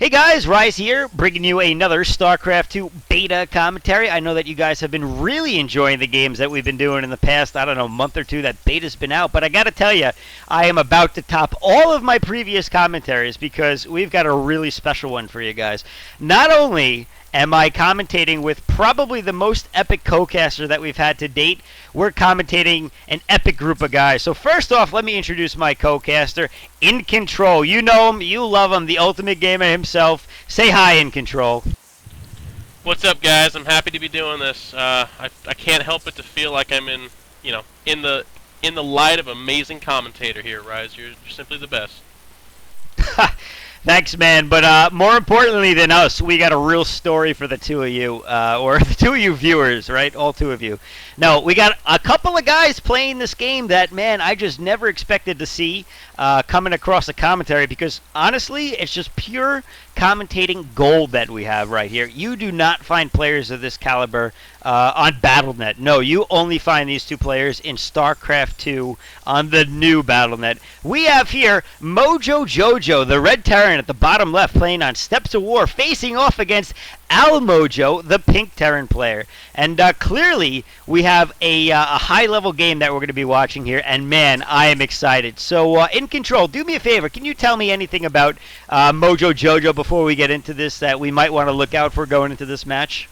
Hey guys, Rise here, bringing you another StarCraft 2 beta commentary. I know that you guys have been really enjoying the games that we've been doing in the past, I don't know, month or two that beta's been out, but I gotta tell you, I am about to top all of my previous commentaries because we've got a really special one for you guys. Not only am I commentating with probably the most epic co-caster that we've had to date, we're commentating an epic group of guys. So first off, let me introduce my co-caster, Incontrol. You know him, you love him, the ultimate gamer himself. Say hi, Incontrol. What's up, guys? I'm happy to be doing this. I can't help but to feel like I'm in the light of amazing commentator here, Rise. You're simply the best. Thanks, man. But more importantly than us, we got a real story for the two of you, or the two of you viewers, right? All two of you. No, we got a couple of guys playing this game that, man, I just never expected to see coming across a commentary because, honestly, it's just pure commentating gold that we have right here. You do not find players of this caliber on Battle.net. No, you only find these two players in StarCraft 2 on the new Battle.net. We have here Mojojojo, the red Terran at the bottom left, playing on Steps of War, facing off against Almojo, the pink Terran player. And clearly, we have a high-level game that we're going to be watching here, and man, I am excited. So, Incontrol, do me a favor. Can you tell me anything about Mojojojo before we get into this that we might want to look out for going into this match?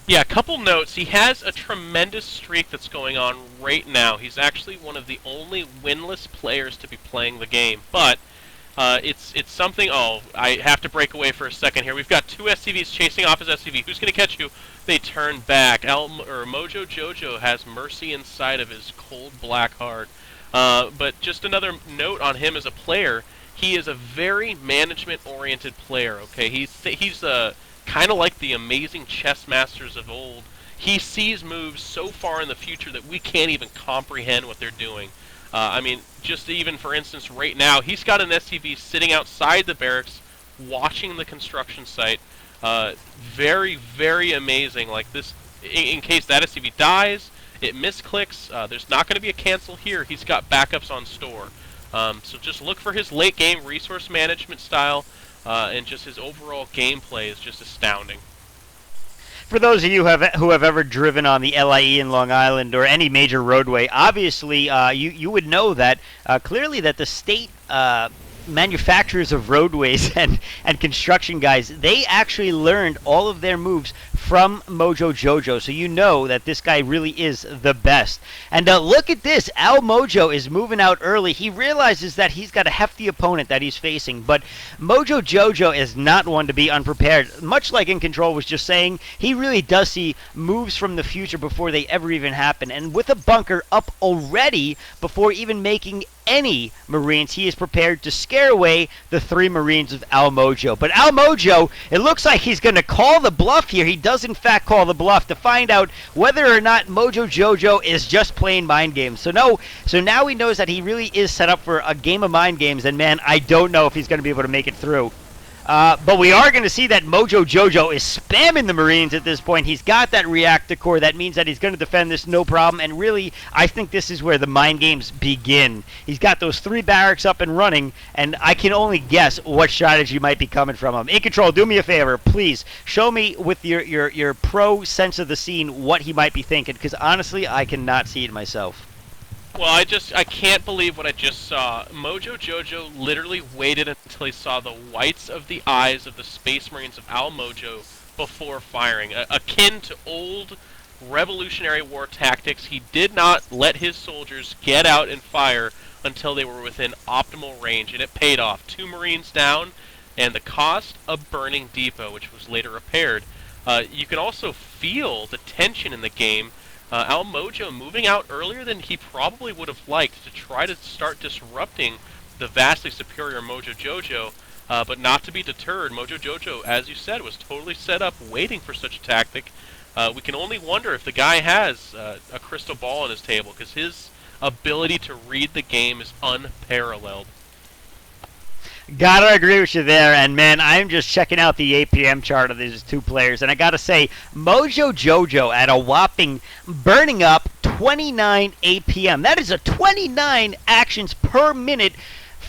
Yeah, a couple notes. He has a tremendous streak that's going on right now. He's actually one of the only winless players to be playing the game, but it's something. Oh, I have to break away for a second here. We've got two SCVs chasing off his SCV. Who's going to catch you? They turn back. Mojojojo has mercy inside of his cold black heart. But just another note on him as a player. He is a very management-oriented player. Okay, he's kind of like the amazing chess masters of old. He sees moves so far in the future that we can't even comprehend what they're doing. I mean, just even for instance, right now, he's got an SCV sitting outside the barracks, watching the construction site. Very, very amazing. Like this, in case that SCV dies, it misclicks. There's not going to be a cancel here. He's got backups on store. So just look for his late game resource management style, and just his overall gameplay is just astounding. For those of you who have ever driven on the LIE in Long Island or any major roadway, obviously you would know that clearly that the state manufacturers of roadways and construction guys, they actually learned all of their moves from Mojojojo, so you know that this guy really is the best. And look at this, Almojo is moving out early. He realizes that he's got a hefty opponent that he's facing, but Mojojojo is not one to be unprepared. Much like Incontrol was just saying, he really does see moves from the future before they ever even happen, and with a bunker up already before even making any Marines, he is prepared to scare away the three Marines of Almojo. But Almojo, it looks like he's going to call the bluff here. He does in fact call the bluff to find out whether or not Mojojojo is just playing mind games. So now he knows that he really is set up for a game of mind games, and man, I don't know if he's going to be able to make it through. But we are going to see that Mojojojo is spamming the Marines at this point. He's got that reactor core. That means that he's going to defend this no problem. And really, I think this is where the mind games begin. He's got those three barracks up and running, and I can only guess what strategy might be coming from him. Incontrol, do me a favor, please. Show me with your pro sense of the scene what he might be thinking, because honestly, I cannot see it myself. Well, I can't believe what I just saw. Mojojojo literally waited until he saw the whites of the eyes of the Space Marines of Almojo before firing. Akin to old Revolutionary War tactics, he did not let his soldiers get out and fire until they were within optimal range, and it paid off. 2 Marines down, and the cost of burning depot, which was later repaired. You can also feel the tension in the game. Almojo moving out earlier than he probably would have liked to try to start disrupting the vastly superior Mojojojo, but not to be deterred. Mojojojo, as you said, was totally set up waiting for such a tactic. We can only wonder if the guy has a crystal ball on his table, because his ability to read the game is unparalleled. Gotta agree with you there, and man, I'm just checking out the APM chart of these two players, and I gotta say, Mojojojo at a whopping burning up 29 APM. That is a 29 actions per minute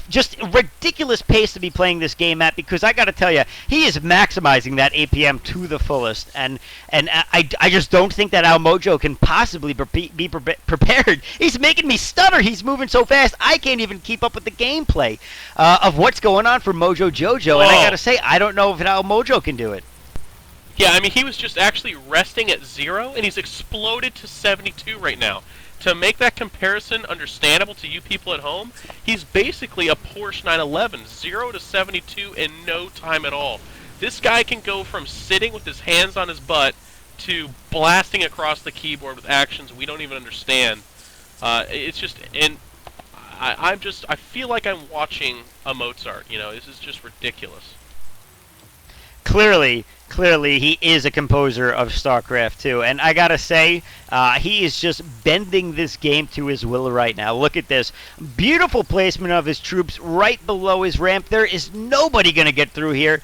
just ridiculous pace to be playing this game at, because I got to tell you, he is maximizing that APM to the fullest, and I just don't think that Almojo can possibly be prepared. He's making me stutter. He's moving so fast, I can't even keep up with the gameplay of what's going on for Mojojojo, and I got to say, I don't know if Almojo can do it. Yeah, I mean, he was just actually resting at 0, and he's exploded to 72 right now. To make that comparison understandable to you people at home, he's basically a Porsche 911, 0 to 72 in no time at all. This guy can go from sitting with his hands on his butt to blasting across the keyboard with actions we don't even understand. It's just, and I feel like I'm watching a Mozart. You know, this is just ridiculous. Clearly, he is a composer of StarCraft 2, and I gotta say, he is just bending this game to his will right now. Look at this. Beautiful placement of his troops right below his ramp. There is nobody gonna get through here.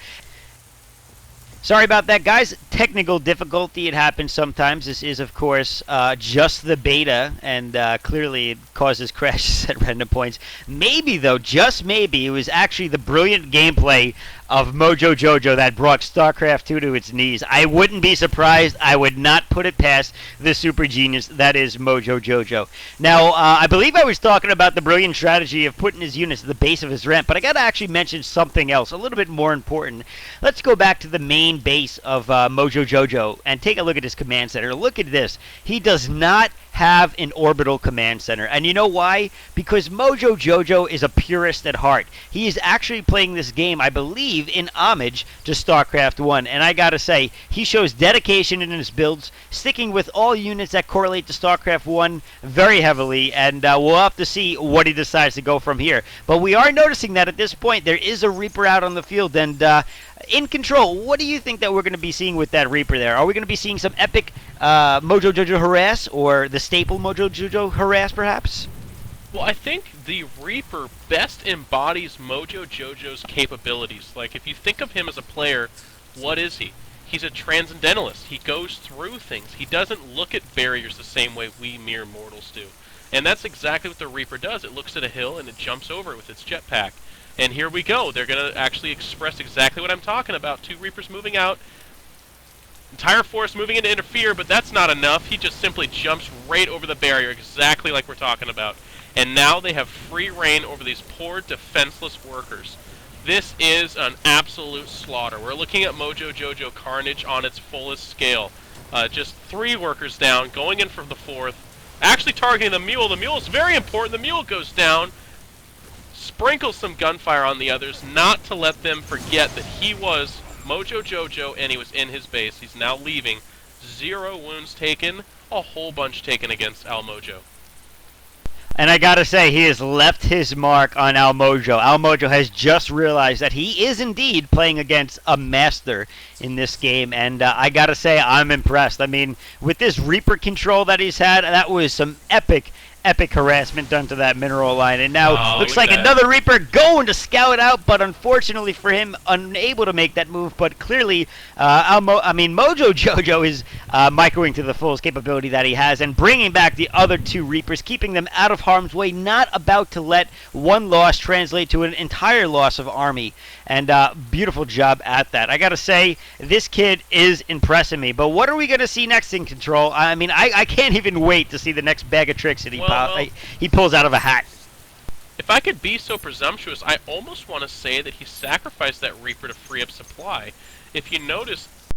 Sorry about that, guys. Technical difficulty. It happens sometimes. This is, of course, just the beta, and clearly it causes crashes at random points. Maybe, though, just maybe, it was actually the brilliant gameplay of Mojojojo that brought StarCraft 2 to its knees. I wouldn't be surprised. I would not put it past the super genius that is Mojojojo. Now, I believe I was talking about the brilliant strategy of putting his units at the base of his ramp, but I got to actually mention something else, a little bit more important. Let's go back to the main base of Mojojojo and take a look at his command center. Look at this. He does not have an orbital command center. And you know why? Because Mojojojo is a purist at heart. He is actually playing this game, I believe, in homage to StarCraft 1. And I gotta say, he shows dedication in his builds, sticking with all units that correlate to StarCraft 1 very heavily. And we'll have to see what he decides to go from here. But we are noticing that at this point, there is a Reaper out on the field. And Incontrol, what do you think that we're going to be seeing with that Reaper there? Are we going to be seeing some epic Mojojojo harass, or the staple Mojojojo harass, perhaps? Well, I think the Reaper best embodies Mojojojo's capabilities. Like, if you think of him as a player, what is he? He's a transcendentalist. He goes through things. He doesn't look at barriers the same way we mere mortals do. And that's exactly what the Reaper does. It looks at a hill and it jumps over it with its jetpack. And here we go. They're going to actually express exactly what I'm talking about. 2 Reapers moving out. Entire force moving in to interfere, but that's not enough. He just simply jumps right over the barrier, exactly like we're talking about. And now they have free reign over these poor, defenseless workers. This is an absolute slaughter. We're looking at Mojojojo carnage on its fullest scale. Just 3 workers down, going in for the 4th. Actually targeting the mule. The mule is very important. The mule goes down. Sprinkles some gunfire on the others, not to let them forget that he was Mojojojo and he was in his base. He's now leaving. 0 wounds taken, a whole bunch taken against Almojo. And I gotta say, he has left his mark on Almojo. Almojo has just realized that he is indeed playing against a master in this game, and I gotta say, I'm impressed. I mean, with this Reaper control that he's had, that was some epic harassment done to that mineral line, and now looks like another Reaper going to scout out, but unfortunately for him, unable to make that move. But clearly, Mojojojo is microing to the fullest capability that he has, and bringing back the other 2 Reapers, keeping them out of harm's way, not about to let one loss translate to an entire loss of army. And beautiful job at that. I gotta say, this kid is impressing me. But what are we gonna see next in Control? I mean, I can't even wait to see the next bag of tricks that he pulls out of a hat. If I could be so presumptuous, I almost want to say that he sacrificed that Reaper to free up supply. If you notice,